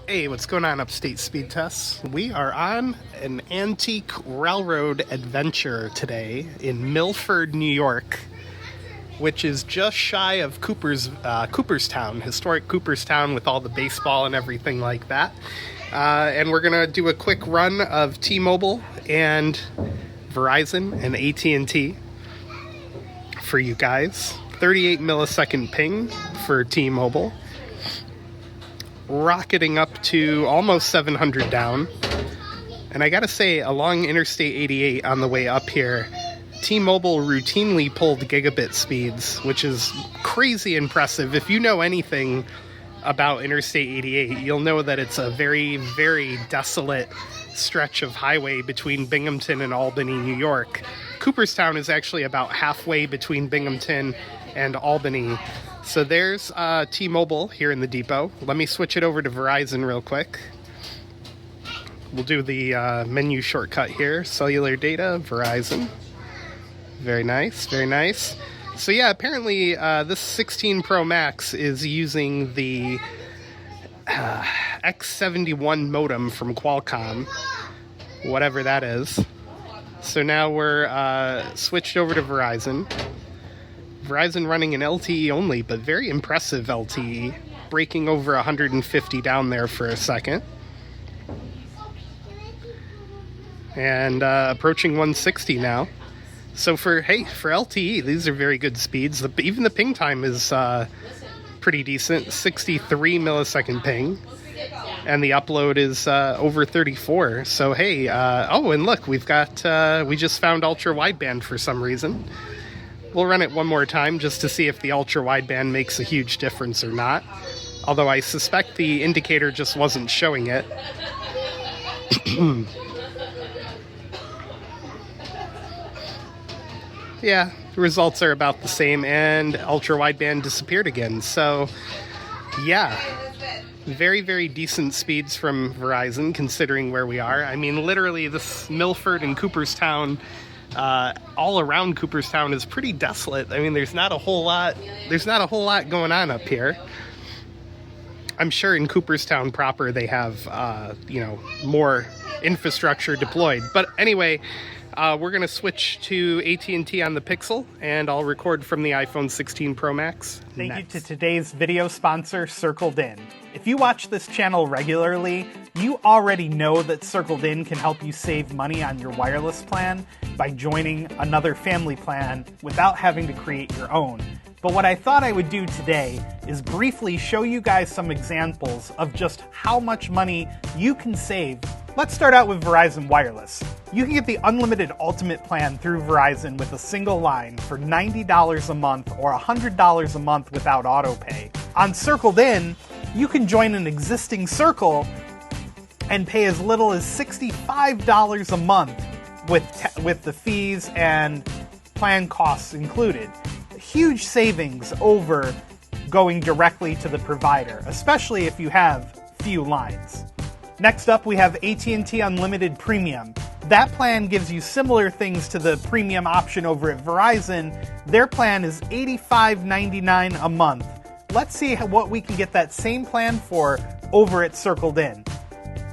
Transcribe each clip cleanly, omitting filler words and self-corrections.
Hey, what's going on, Upstate Speedtests? We are on an antique railroad adventure today in Milford, New York, which is just shy of Cooperstown, historic Cooperstown with all the baseball and everything like that. And we're gonna do a quick run of T-Mobile and Verizon and AT&T for you guys. 38 millisecond ping for T-Mobile, rocketing up to almost 700 down. And I gotta say, along Interstate 88 on the way up here, T-Mobile routinely pulled gigabit speeds, which is crazy impressive. If you know anything about Interstate 88, you'll know that it's a very, very desolate stretch of highway between Binghamton and Albany, New York. Cooperstown is actually about halfway between Binghamton and Albany. So there's T-Mobile here in the depot. Let me switch it over to Verizon real quick. We'll do the menu shortcut here. Cellular data, Verizon. Very nice, very nice. So yeah, apparently this 16 Pro Max is using the X71 modem from Qualcomm, whatever that is. So now we're switched over to Verizon. Verizon running an LTE only, but very impressive LTE, breaking over 150 down there for a second. And approaching 160 now. So for LTE, these are very good speeds. Even the ping time is pretty decent, 63 millisecond ping. And the upload is over 34. So hey, oh, and look, we just found ultra wideband for some reason. We'll run it one more time just to see if the ultra wideband makes a huge difference or not. Although I suspect the indicator just wasn't showing it. Yeah, the results are about the same, and ultra wideband disappeared again. So yeah, very, very decent speeds from Verizon considering where we are. I mean, literally this Milford and Cooperstown, all around Cooperstown is pretty desolate. I mean, there's not a whole lot going on up here. I'm sure in Cooperstown proper they have more infrastructure deployed. But anyway, we're gonna switch to AT&T on the Pixel, and I'll record from the iPhone 16 Pro Max. Thank you to today's video sponsor, Circled In. If you watch this channel regularly, you already know that Circled In can help you save money on your wireless plan by joining another family plan without having to create your own. But what I thought I would do today is briefly show you guys some examples of just how much money you can save. Let's start out with Verizon Wireless. You can get the unlimited ultimate plan through Verizon with a single line for $90 a month or $100 a month without autopay. On Circled In, you can join an existing circle and pay as little as $65 a month with the fees and plan costs included. Huge savings over going directly to the provider, especially if you have few lines. Next up, we have AT&T Unlimited Premium. That plan gives you similar things to the premium option over at Verizon. Their plan is $85.99 a month. Let's see what we can get that same plan for over at Circled In.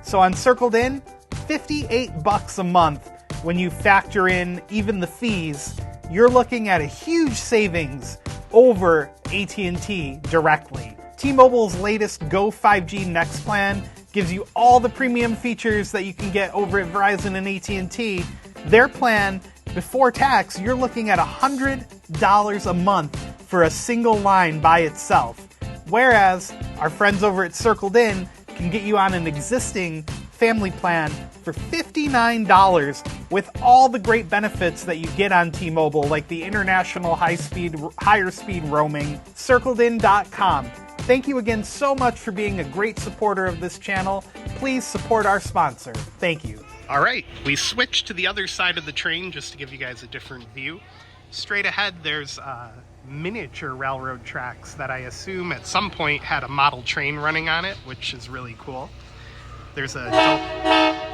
So on Circled In, $58 a month. When you factor in even the fees, you're looking at a huge savings over AT&T directly. T-Mobile's latest Go 5G Next plan gives you all the premium features that you can get over at Verizon and AT&T. Their plan, before tax, you're looking at $100 a month for a single line by itself. Whereas our friends over at Circled In can get you on an existing family plan for $59 with all the great benefits that you get on T-Mobile, like the international higher speed roaming. CircledIn.com. Thank you again so much for being a great supporter of this channel. Please support our sponsor. Thank you. All right, we switched to the other side of the train just to give you guys a different view. Straight ahead, there's miniature railroad tracks that I assume at some point had a model train running on it, which is really cool. There's a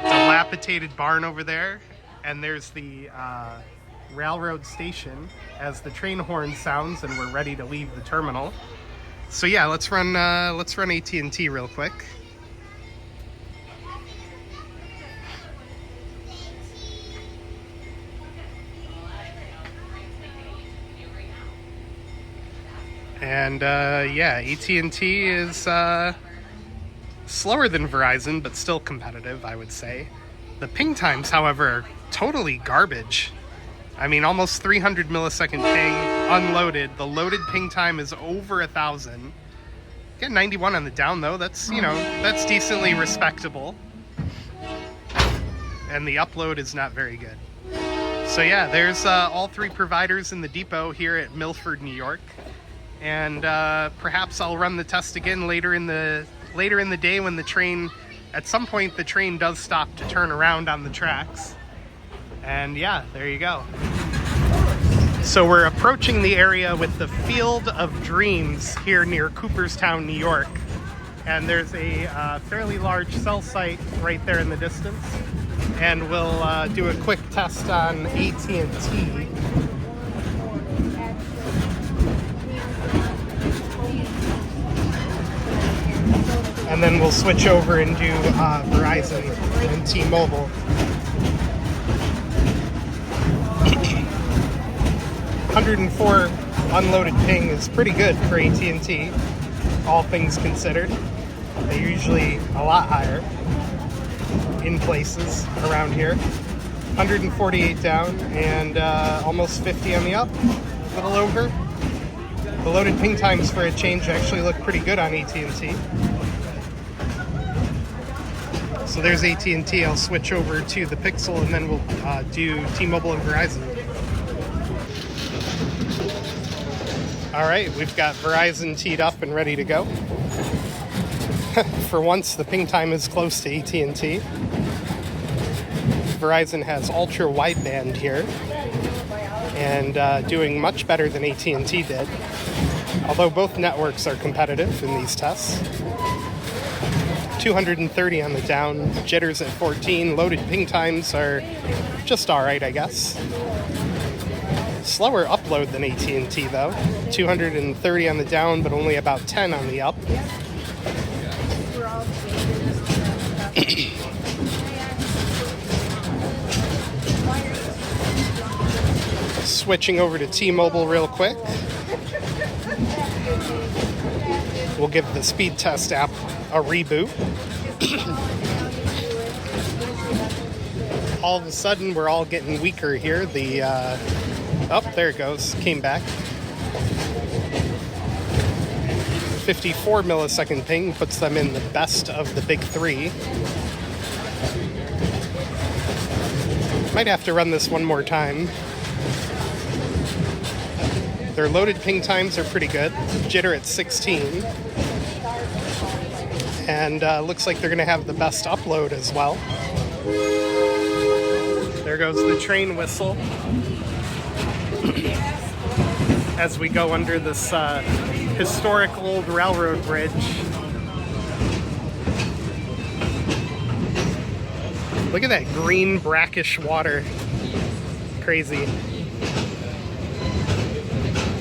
dilapidated barn over there, and there's the railroad station as the train horn sounds and we're ready to leave the terminal. So yeah, let's run AT&T real quick. And yeah, AT&T is slower than Verizon, but still competitive, I would say. The ping times, however, are totally garbage. I mean, almost 300 millisecond ping unloaded. The loaded ping time is over 1,000. Get 91 on the down, though. That's, you know, that's decently respectable. And the upload is not very good. So yeah, there's all three providers in the depot here at Milford, New York. And perhaps I'll run the test again later in the day when the train, at some point the train does stop to turn around on the tracks. And yeah, there you go. So we're approaching the area with the Field of Dreams here near Cooperstown, New York. And there's a fairly large cell site right there in the distance. And we'll do a quick test on AT&T. And then we'll switch over and do Verizon and T-Mobile. 104 unloaded ping is pretty good for AT&T, all things considered. They're usually a lot higher in places around here. 148 down and almost 50 on the up, a little over. The loaded ping times for a change actually look pretty good on AT&T. So there's AT&T. I'll switch over to the Pixel and then we'll do T-Mobile and Verizon. All right, we've got Verizon teed up and ready to go. For once, the ping time is close to AT&T. Verizon has ultra wideband here and doing much better than AT&T did. Although both networks are competitive in these tests. 230 on the down, jitters at 14, loaded ping times are just all right, I guess. Slower upload than AT&T though. 230 on the down, but only about 10 on the up. Switching over to T-Mobile real quick. We'll give the Speedtest app a reboot. All of a sudden, we're all getting weaker here. The oh, there it goes. Came back. 54 millisecond ping puts them in the best of the big three. Might have to run this one more time. Their loaded ping times are pretty good. Jitter at 16. And looks like they're going to have the best upload as well. There goes the train whistle. As we go under this historic old railroad bridge. Look at that green, brackish water. Crazy.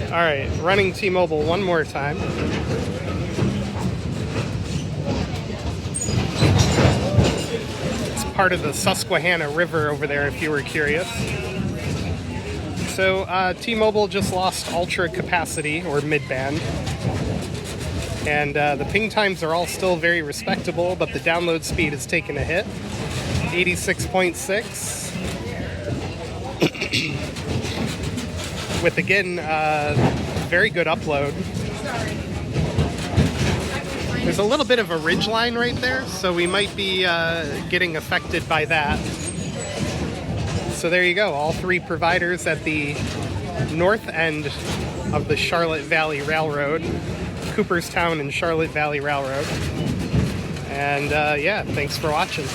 All right, running T-Mobile one more time. It's part of the Susquehanna River over there, if you were curious. So T-Mobile just lost ultra capacity, or mid-band. And the ping times are all still very respectable, but the download speed has taken a hit. 86.6. With, again, very good upload. There's a little bit of a ridge line right there, so we might be getting affected by that. So there you go, all three providers at the north end of the Charlotte Valley Railroad, Cooperstown and Charlotte Valley Railroad. And yeah, thanks for watching.